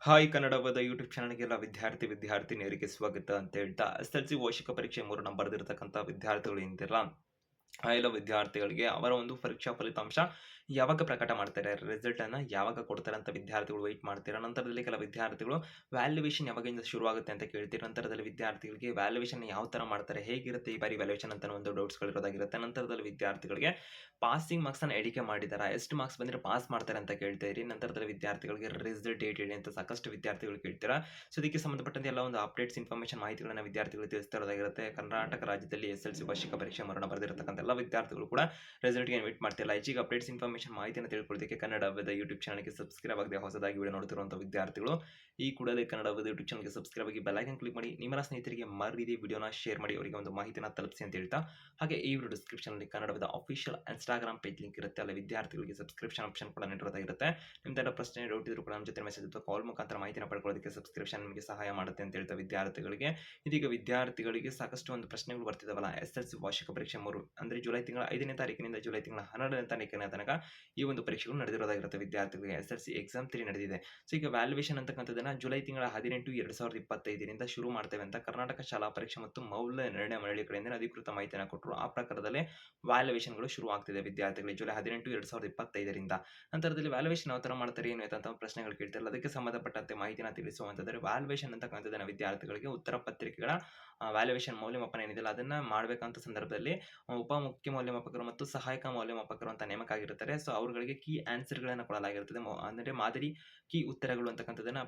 Hi ಕನ್ನಡವದ YouTube ಚಾನಲ್‌ಗೆಲ್ಲ ವಿದ್ಯಾರ್ಥಿನಿಯರಿಗೆ ಸ್ವಾಗತ ಅಂತ ಹೇಳ್ತಾ, ಎಸ್-ಎಲ್-ಸಿ ವಾರ್ಷಿಕ ಪರೀಕ್ಷೆ 3ನ್ನ ಬರೆದಿರ್ತಕ್ಕಂಥ ವಿದ್ಯಾರ್ಥಿಗಳು ಏನಿದ್ದೀರಲ್ಲ, ಆ ಎಲ್ಲ ವಿದ್ಯಾರ್ಥಿಗಳಿಗೆ ಅವರ ಒಂದು ಪರೀಕ್ಷಾ ಫಲಿತಾಂಶ ಯಾವಾಗ ಪ್ರಕಟ ಮಾಡ್ತಾರೆ? ರಿಸಲ್ಟನ್ನು ಯಾವಾಗ ಕೊಡ್ತಾರೆ ಅಂತ ವಿದ್ಯಾರ್ಥಿಗಳು ವೆಯ್ಟ್ ಮಾಡ್ತೀರಾ? ನಂತರದಲ್ಲಿ ಕೆಲ ವಿದ್ಯಾರ್ಥಿಗಳು ವ್ಯಾಲ್ಯೂಯೇಷನ್ ಯಾವಾಗಿಂದ ಶುರುವಾಗುತ್ತೆ ಅಂತ ಕೇಳ್ತೀರಾ? ನಂತರದಲ್ಲಿ ವಿದ್ಯಾರ್ಥಿಗಳಿಗೆ ವ್ಯಾಲ್ಯೂಯೇಷನ್ ಯಾವ ಥರ ಮಾಡ್ತಾರೆ? ಹೇಗಿರುತ್ತೆ ಈ ಬಾರಿ ವ್ಯಾಲ್ಯೂಯೇಷನ್ ಅಂತ ಒಂದು ಡೌಟ್ಸ್‌ಗಳಿರೋದಾಗಿರುತ್ತೆ. ನಂತರದಲ್ಲಿ ವಿದ್ಯಾರ್ಥಿಗಳಿಗೆ ಪಾಸಿಂಗ್ ಮಾರ್ಕ್ಸನ್ನು ಎಣಿಕೆ ಮಾಡಿದ್ದಾರಾ? ಎಷ್ಟು ಮಾರ್ಕ್ಸ್ ಬಂದರೆ ಪಾಸ್ ಮಾಡ್ತಾರೆ ಅಂತ ಕೇಳ್ತಾ ಇರಿ. ನಂತರದಲ್ಲಿ ವಿದ್ಯಾರ್ಥಿಗಳಿಗೆ ರಿಸಲ್ಟ್ ಡೇಟ್ ಹೇಳಿ ಅಂತ ಸಾಕಷ್ಟು ವಿದ್ಯಾರ್ಥಿಗಳು ಕೇಳ್ತೀರಾ. ಸೊ, ಇದಕ್ಕೆ ಸಂಬಂಧಪಟ್ಟಂತೆ ಎಲ್ಲ ಒಂದು ಅಪ್ಡೇಟ್ಸ್ ಇನ್ಫಾರ್ಮೇಷನ್ ಮಾಹಿತಿಗಳನ್ನ ವಿದ್ಯಾರ್ಥಿಗಳು ತಿಳಿಸ್ತಾ ಇರೋದಾಗಿರುತ್ತೆ. ಕರ್ನಾಟಕ ರಾಜ್ಯದಲ್ಲಿ ಎಸ್-ಎಲ್-ಸಿ ವಾರ್ಷಿಕ ಪರೀಕ್ಷೆ ಮರಣ ಬರೆದಿರತಕ್ಕಂಥ ಎಲ್ಲ ವಿದ್ಯಾರ್ಥಿಗಳು ಕೂಡ ರಿಸಲ್ಟ್‌ಗೆ ವೇಟ್ ಮಾಡ್ತಿಲ್ಲ. ಹೆಚ್ಚಿಗೆ ಅಪ್ಡೇಟ್ಸ್ ಇನ್ಫಾರ್ಮೇಷನ್ ಮಾಹಿತಿಯನ್ನು ತಿಳ್ಕೊಳ್ಳೋದಕ್ಕೆ ಕನ್ನಡ ವೇದ ಯೂಟ್ಯೂಬ್ ಚಾನಲ್‌ಗೆ ಸಬ್ಸ್ಕ್ರೈಬ್ ಆಗದೆ ಹೊಸದಾಗಿ ವಿಡಿಯೋ ನೋಡ್ತಿರುವಂಥ ವಿದ್ಯಾರ್ಥಿಗಳು ಈ ಕೂಡಲೇ ಕನ್ನಡ ವೇದ ಯೂಟ್ಯೂಬ್ ಚಾನಲ್‌ಗೆ ಸಬ್ಸ್ಕ್ರೈಬ್ ಆಗಿ ಬೆಲ್ ಐಕಾನ್ ಕ್ಲಿಕ್ ಮಾಡಿ. ನಿಮ್ಮೆಲ್ಲ ಸ್ನೇಹಿತರಿಗೆ ಮರಿದೇ ವಿಡಿಯೋನ ಶೇರ್ ಮಾಡಿ, ಅವರಿಗೆ ಒಂದು ಮಾಹಿತಿನ ತಲುಪಿಸಿ ಅಂತ ಹೇಳ್ತಾ, ಹಾಗೆ ಈ ವಿಡಿಯೋ ಡಿಸ್ಕ್ರಿಪ್ಷನ್‌ನಲ್ಲಿ ಕನ್ನಡ ವೇದ ಅಫಿಷಿಯಲ್ ಇನ್‌ಸ್ಟಾಗ್ರಾಮ್ ಪೇಜ್ ಲಿಂಕ್ ಇರುತ್ತೆ. ಅಲ್ಲಿ ವಿದ್ಯಾರ್ಥಿಗಳಿಗೆ ಸಬ್ಸ್ಕ್ರಿಪ್ಷನ್ ಆಪ್ಷನ್ ಕೂಡ ನೀಡಿರೋದಾಗಿರುತ್ತೆ. ನಿಮ್ದೆಲ್ಲ ಪ್ರಶ್ನೆ ಡೌಟ್ ಇದ್ರೂ ಕೂಡ ನಮ್ಮ ಜೊತೆ ಮೆಸೇಜ್ ಅಥವಾ ಕಾಲ್ ಮುಖಾಂತರ ಮಾಹಿತಿನ ಪಡ್ಕೊಳ್ಳೋದಕ್ಕೆ ಸಬ್ಸ್ಕ್ರಿಪ್ಷನ್ ನಿಮಗೆ ಸಹಾಯ ಮಾಡುತ್ತೆ ಅಂತ ಹೇಳ್ತಾ ವಿದ್ಯಾರ್ಥಿಗಳಿಗೆ ಇದೀಗ ವಿದ್ಯಾರ್ಥಿಗಳಿಗೆ ಸಾಕಷ್ಟು ಒಂದು ಪ್ರಶ್ನೆಗಳು ಬರ್ತಿದಾವಲ್ಲ, ಎಸ್-ಎಲ್-ಸಿ ವಾರ್ಷಿಕ ಪರೀಕ್ಷೆ 3 ಅಂದರೆ ಜುಲೈ ತಿಂಗಳ 5ನೇ ತಾರೀಕಿನಿಂದ ಜುಲೈ ತಿಂಗಳ 12ನೇ ತಾರೀಕಿನ ತನಕ ಈ ಒಂದು ಪರೀಕ್ಷೆಗಳು ನಡೆದಿರೋದಾಗಿರುತ್ತೆ ವಿದ್ಯಾರ್ಥಿಗಳಿಗೆ. ಎಸ್-ಎಲ್-ಸಿ ಎಕ್ಸಾಮ್ 3 ನಡೆದಿದೆ. ಸೊ, ಈಗ ವ್ಯಾಲ್ಯೂಯೇಷನ್ ಅಂತಕ್ಕಂಥದ್ದನ್ನ ಜುಲೈ ತಿಂಗಳ 18, 2025ರಿಂದ ಶುರು ಮಾಡ್ತೇವೆ ಅಂತ ಕರ್ನಾಟಕ ಶಾಲಾ ಪರೀಕ್ಷೆ ಮತ್ತು ಮೌಲ್ಯ ನಿರ್ಣಯ ಮಂಡಳಿ ಕಡೆಯಿಂದ ಅಧಿಕೃತ ಮಾಹಿತಿಯನ್ನು ಕೊಟ್ಟರು. ಆ ಪ್ರಕಾರದಲ್ಲೇ ವ್ಯಾಲ್ಯೂಯೇಷನ್‌ಗಳು ಶುರು ಆಗ್ತಿದೆ ವಿದ್ಯಾರ್ಥಿಗಳಿಗೆ ಜುಲೈ 18, 2025ರಿಂದ. ನಂತರದಲ್ಲಿ ವ್ಯಾಲ್ಯೂಯೇಷನ್ ಯಾವ ಥರ ಮಾಡ್ತಾರೆ ಏನು ಅಂತ ಪ್ರಶ್ನೆಗಳು ಕೇಳ್ತಿರಲ್ಲ, ಅದಕ್ಕೆ ಸಂಬಂಧಪಟ್ಟಂತೆ ಮಾಹಿತಿನ ತಿಳಿಸುವಂತಂದರೆ ವ್ಯಾಲ್ಯೂಯೇಷನ್ ಅಂತಕ್ಕಂಥದ್ದನ್ನ ವಿದ್ಯಾರ್ಥಿಗಳಿಗೆ ಉತ್ತರ ಪತ್ರಿಕೆಗಳ ವ್ಯಾಲ್ಯೂಯೇಷನ್ ಮೌಲ್ಯಮಾಪನ ಏನಿದೆಯಲ್ಲ ಅದನ್ನ ಮಾಡಬೇಕಂತ ಸಂದರ್ಭದಲ್ಲಿ ಉಪಮುಖ್ಯ ಮೌಲ್ಯಮಾಪಕರು ಮತ್ತು ಸಹಾಯಕ ಮೌಲ್ಯಮಾಪಕರು ಅಂತ ನೇಮಕ ಆಗಿರ್ತಾರೆ. ಸೊ, ಅವರುಗಳಿಗೆ ಕೀ ಆನ್ಸರ್‌ಗಳನ್ನ ಕೊಡಲಾಗಿರುತ್ತದೆ. ಅಂದರೆ ಮಾದರಿ ಕೀ ಉತ್ತರಗಳು ಅಂತಕ್ಕಂಥದ್ದನ್ನ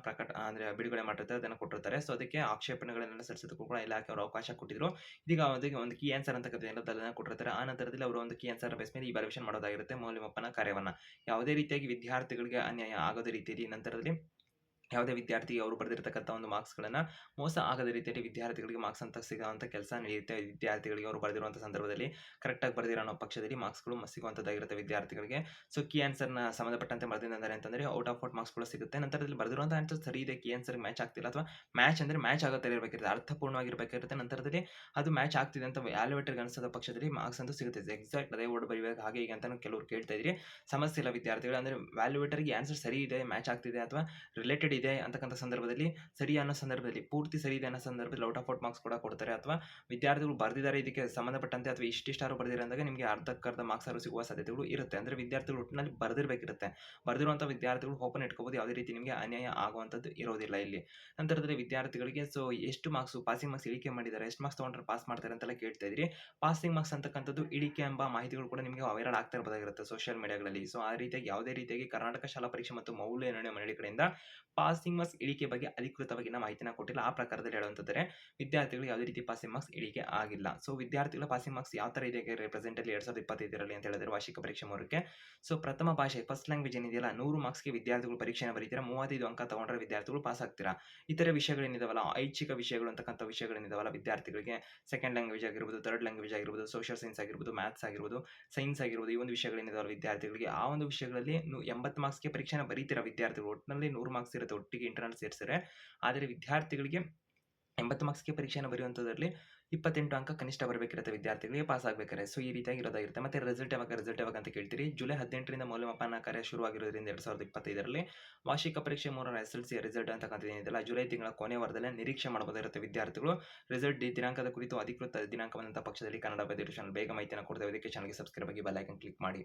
ಅಂದ್ರೆ ಬಿಡುಗಡೆ ಮಾಡಿರ್ತಾರೆ, ಅದನ್ನ ಕೊಟ್ಟಿರ್ತಾರೆ. ಸೊ, ಅದಕ್ಕೆ ಆಕ್ಷೇಪಣೆಗಳನ್ನೆಲ್ಲ ಸಲ್ಲಿಸೋದಕ್ಕೂ ಕೂಡ ಇಲಾಖೆಯವರು ಅವಕಾಶ ಕೊಟ್ಟಿದ್ರು. ಇದೀಗ ಅದಕ್ಕೆ ಒಂದು ಕೀ ಆನ್ಸರ್ ಅಂತಕ್ಕಂಥ ಏನದನ್ನ ಕೊಟ್ಟಿರ್ತಾರೆ. ಆ ನಂತರದಲ್ಲಿ ಅವರು ಒಂದು ಕೀ ಆನ್ಸರ್ ಬೇಸ್ ಮೇಲೆ ಇವ್ಯಾಲ್ಯೂಯೇಷನ್ ಮಾಡೋದಾಗಿರುತ್ತೆ ಮೌಲ್ಯಮಾಪನ ಕಾರ್ಯವನ್ನ. ಯಾವುದೇ ರೀತಿಯಾಗಿ ವಿದ್ಯಾರ್ಥಿಗಳಿಗೆ ಅನ್ಯಾಯ ಆಗದ ರೀತಿಯಲ್ಲಿ ನಂತರದಲ್ಲಿ ಯಾವುದೇ ವಿದ್ಯಾರ್ಥಿಗೆ ಅವರು ಬರೆದಿರ್ತಕ್ಕಂಥ ಒಂದು ಮಾರ್ಕ್ಸ್‌ಗಳನ್ನ ಮೋಸ ಆಗದ ರೀತಿಯಲ್ಲಿ ವಿದ್ಯಾರ್ಥಿಗಳಿಗೆ ಮಾರ್ಕ್ಸ್ ಅಂತ ಸಿಗುವಂಥ ಕೆಲಸ ನಡೆಯುತ್ತೆ. ವಿದ್ಯಾರ್ಥಿಗಳಿಗೆ ಅವರು ಬರೆದಿರುವಂಥ ಸಂದರ್ಭದಲ್ಲಿ ಕರೆಕ್ಟಾಗಿ ಬರೆದಿರೋ ಅನ್ನೋ ಪಕ್ಷದಲ್ಲಿ ಮಾರ್ಕ್ಸ್‌ಗಳು ಸಿಗುವಂಥದ್ದಾಗಿರುತ್ತೆ ವಿದ್ಯಾರ್ಥಿಗಳಿಗೆ. ಸೊ, ಕೀ ಆನ್ಸರ್‌ನ ಸಂಬಂಧಪಟ್ಟಂತೆ ಬರೆದಿದ್ದಾರೆ ಅಂತಂದರೆ ಔಟ್ ಆಫ್ ಔಟ್ ಮಾರ್ಕ್ಸ್ ಕೂಡ ಸಿಗುತ್ತೆ. ನಂತರದಲ್ಲಿ ಬರೆದಿರುವಂಥ ಆನ್ಸರ್ ಸರಿ ಇದೆ, ಕೀ ಆನ್ಸರ್‌ಗೆ ಮ್ಯಾಚ್ ಆಗ್ತಿಲ್ಲ ಅಥವಾ ಮ್ಯಾಚ್ ಅಂದ್ರೆ ಮ್ಯಾಚ್ ಆಗೋ ಥರ ಇರಬೇಕಿರುತ್ತೆ, ಅರ್ಥಪೂರ್ಣವಾಗಿರಬೇಕಿರುತ್ತೆ. ನಂತರದಲ್ಲಿ ಅದು ಮ್ಯಾಚ್ ಆಗ್ತಿದೆ ಅಂತ ವ್ಯಾಲ್ಯೂಯೇಟರ್‌ಗೆ ಅನಿಸದ ಪಕ್ಷದಲ್ಲಿ ಮಾರ್ಕ್ಸ್ ಅಂತೂ ಸಿಗುತ್ತೆ. ಎಕ್ಸಾಕ್ಟ್ ಅದೇ ವರ್ಡ್ ಬರೀಬೇಕು ಹಾಗೆ ಹೀಗೆ ಅಂತಾನು ಕೆಲವರು ಕೇಳ್ತಾ ಇದ್ರಿ. ಸಮಸ್ಯೆ ಇಲ್ಲ ವಿದ್ಯಾರ್ಥಿಗಳು, ಅಂದ್ರೆ ವ್ಯಾಲ್ಯೂಯೇಟರ್‌ಗೆ ಆನ್ಸರ್ ಸರಿ ಇದೆ, ಮ್ಯಾಚ್ ಆಗ್ತಿದೆ ಅಥವಾ ರಿಲೇಟೆಡ್ ಇದೆ ಅಂತಕ್ಕಂಥ ಸಂದರ್ಭದಲ್ಲಿ, ಸರಿ ಅನ್ನೋ ಸಂದರ್ಭದಲ್ಲಿ, ಪೂರ್ತಿ ಸರಿ ಇದೆ ಅನ್ನೋ ಸಂದರ್ಭದಲ್ಲಿ ಔಟ್ ಆಫ್ ಔಟ್ ಮಾರ್ಕ್ಸ್ ಕೂಡ ಕೊಡ್ತಾರೆ. ಅಥವಾ ವಿದ್ಯಾರ್ಥಿಗಳು ಬರೆದಿದ್ದಾರೆ ಇದಕ್ಕೆ ಸಂಬಂಧಪಟ್ಟಂತೆ ಅಥವಾ ಇಷ್ಟಿಷ್ಟಾರು ಬರೆದಿದ್ದಾರೆ ಅಂದಾಗ ನಿಮಗೆ ಅರ್ಧಕ್ಕರ್ಧ ಮಾರ್ಕ್ಸ್ ಆದ್ರೂ ಸಿಗುವ ಸಾಧ್ಯತೆಗಳು ಇರುತ್ತೆ. ಅಂದ್ರೆ ವಿದ್ಯಾರ್ಥಿಗಳು ಒಟ್ಟಿನಲ್ಲಿ ಬರೆದಿರಬೇಕಿರುತ್ತೆ. ಬರೆದಿರುವಂಥ ವಿದ್ಯಾರ್ಥಿಗಳು ಓಪನ್ ಇಟ್ಕೋಬಹುದು, ಯಾವುದೇ ರೀತಿ ನಿಮಗೆ ಅನ್ಯಾಯ ಆಗುವಂಥದ್ದು ಇರೋದಿಲ್ಲ ಇಲ್ಲಿ. ನಂತರದಲ್ಲಿ ವಿದ್ಯಾರ್ಥಿಗಳಿಗೆ ಸೊ, ಎಷ್ಟು ಮಾರ್ಕ್ಸ್ ಪಾಸಿಂಗ್ ಮಾರ್ಕ್ಸ್ ಇಳಿಕೆ ಮಾಡಿದ್ದಾರೆ, ಎಷ್ಟು ಮಾರ್ಕ್ಸ್ ತಗೊಂಡ್ರೆ ಪಾಸ್ ಮಾಡ್ತಾರೆ ಅಂತೆಲ್ಲ ಕೇಳ್ತಾ ಇದ್ರಿ. ಪಾಸಿಂಗ್ ಮಾರ್ಕ್ಸ್ ಅಂತಕ್ಕಂಥದ್ದು ಇಳಿಕೆ ಎಂಬ ಮಾಹಿತಿಗಳು ಕೂಡ ನಿಮಗೆ ವೈರಲ್ ಆಗ್ತಾ ಇರಬಹುದಾಗಿರುತ್ತೆ ಸೋಷಿಯಲ್ ಮೀಡಿಯಾಗಳಲ್ಲಿ. ಸೊ, ಆ ರೀತಿಯಾಗಿ ಯಾವುದೇ ರೀತಿಯಾಗಿ ಕರ್ನಾಟಕ ಶಾಲಾ ಪರೀಕ್ಷೆ ಮತ್ತು ಮೌಲ್ಯ ನಿರ್ಣಯ ಮಂಡಳಿ ಕಡೆಯಿಂದ ಪಾಸಿಂಗ್ ಮಾರ್ಕ್ಸ್ ಇಳಿಕೆ ಬಗ್ಗೆ ಅಧಿಕೃತವಾಗಿ ಮಾಹಿತಿನ ಕೊಟ್ಟಿಲ್ಲ. ಆ ಪ್ರಕಾರದಲ್ಲಿ ಹೇಳುವಂತಂದರೆ ವಿದ್ಯಾರ್ಥಿಗಳು ಯಾವುದೇ ರೀತಿ ಪಾಸಿಂಗ್ ಮಾರ್ಕ್ಸ್ ಇಳಿಕೆ ಆಗಿಲ್ಲ. ಸೊ, ವಿದ್ಯಾರ್ಥಿಗಳ ಪಾಸಿಂಗ್ ಮಾರ್ಕ್ಸ್ ಯಾವ ತರ ಇದೆ ಪ್ರೆಸೆಂಟಲ್ಲಿ 2025ರಲ್ಲಿ ಅಂತ ಹೇಳಿದ್ರೆ ವಾರ್ಷಿಕ ಪರೀಕ್ಷೆ 3ಕ್ಕೆ. ಸೊ, ಪ್ರಥಮ ಭಾಷೆ ಫಸ್ಟ್ ಲ್ಯಾಂಗ್ವೇಜ್ ಏನಿದೆಯಲ್ಲ 100 ಮಾರ್ಕ್ಸ್‌ಗೆ ವಿದ್ಯಾರ್ಥಿಗಳು ಪರೀಕ್ಷೆನ ಬರೀತೀರಾ, 35 ಅಂಕ ತಗೊಂಡ್ರೆ ವಿದ್ಯಾರ್ಥಿಗಳು ಪಾಸ್ ಆಗ್ತೀರಾ. ಇತರೆ ವಿಷಯಗಳೇನಿದಾವಲ್ಲ, ಐಚ್ಛಿಕ ವಿಷಯಗಳು ಅಂತಕ್ಕಂಥ ವಿಷಯಗಳೇನಿದಾವಲ್ಲ ವಿದ್ಯಾರ್ಥಿಗಳಿಗೆ ಸೆಕೆಂಡ್ ಲ್ಯಾಂಗ್ವೇಜ್ ಆಗಿರ್ಬೋದು, ಥರ್ಡ್ ಲ್ಯಾಂಗ್ವೇಜ್ ಆಗಿರ್ಬೋದು, ಸೋಷಿಯಲ್ ಸೈನ್ಸ್ ಆಗಿರ್ಬೋದು, ಮ್ಯಾಥ್ಸ್ ಆಗಿರ್ಬೋದು, ಸೈನ್ಸ್ ಆಗಿರ್ಬೋದು, ಈ ಒಂದು ವಿಷಯಗಳೇನಿದಾವಲ್ಲ ವಿದ್ಯಾರ್ಥಿಗಳಿಗೆ, ಆ ಒಂದು ವಿಷಯಗಳಲ್ಲಿ 80 ಮಾರ್ಕ್ಸ್‌ಗೆ ಪರೀಕ್ಷೆನ ಬರೀತೀರಾ ವಿದ್ಯಾರ್ಥಿಗಳು. ಒಟ್ಟಿನಲ್ಲಿ 100 ಮಾರ್ಕ್ಸ್ ಇರುತ್ತೆ ಒಟ್ಟಿಗೆ ಇಂಟರ್ನಲ್ ಸೇರಿಸಿದ್ರೆ. ಆದರೆ ವಿದ್ಯಾರ್ಥಿಗಳಿಗೆ 80 ಮಾರ್ಕ್ಸ್‌ಗೆ ಪರೀಕ್ಷೆಯನ್ನು ಬರೆಯುವಂಥದ್ರಲ್ಲಿ 28 ಅಂಕ ಕನಿಷ್ಠ ಬರಬೇಕಿರುತ್ತೆ ವಿದ್ಯಾರ್ಥಿಗಳಿಗೆ ಪಾಸ್ ಆಗ್ಬೇಕಾದ್ರೆ. ಸೊ, ಈ ರೀತಿಯಾಗಿ ಇರೋದಾಗಿರುತ್ತೆ. ಮತ್ತೆ ರಿಸಲ್ಟ್ ಯಾವಾಗ ಅಂತ ಕೇಳ್ತೀರಿ. ಜುಲೈ 18ರಿಂದ ಮೌಲ್ಯಮಾಪನ ಕಾರ್ಯ ಶುರುವಾಗಿರೋದ್ರಿಂದ 2025ರಲ್ಲಿ ವಾರ್ಷಿಕ ಪರೀಕ್ಷೆ 3ರ ಎಸ್-ಎಲ್-ಸಿ ರಿಸಲ್ಟ್ ಅಂತಕ್ಕಂಥದ್ದು ಏನಿದೆಯಲ್ಲ ಜುಲೈ ತಿಂಗಳ ಕೊನೆಯ ವಾರದಲ್ಲೇ ನಿರೀಕ್ಷೆ ಮಾಡಬಹುದಾಗಿರುತ್ತೆ ವಿದ್ಯಾರ್ಥಿಗಳು. ರಿಸಲ್ಟ್ ದಿನಾಂಕದ ಕುರಿತು ಅಧಿಕೃತ ದಿನಾಂಕ ಬಂದಂಥ ಪಕ್ಷದಲ್ಲಿ ಕನ್ನಡ ವೇದ ಚಾನಲ್ ಬೇಗ ಮಾಹಿತಿಯನ್ನು ಕೊಡ್ತೇವೆ. ಇದಕ್ಕೆ ಚಾನಲ್‌ಗೆ ಸಬ್ಸ್ಕ್ರೈಬ್ ಆಗಿ ಬೆಲ್ ಐಕಾನ್ ಕ್ಲಿಕ್ ಮಾಡಿ.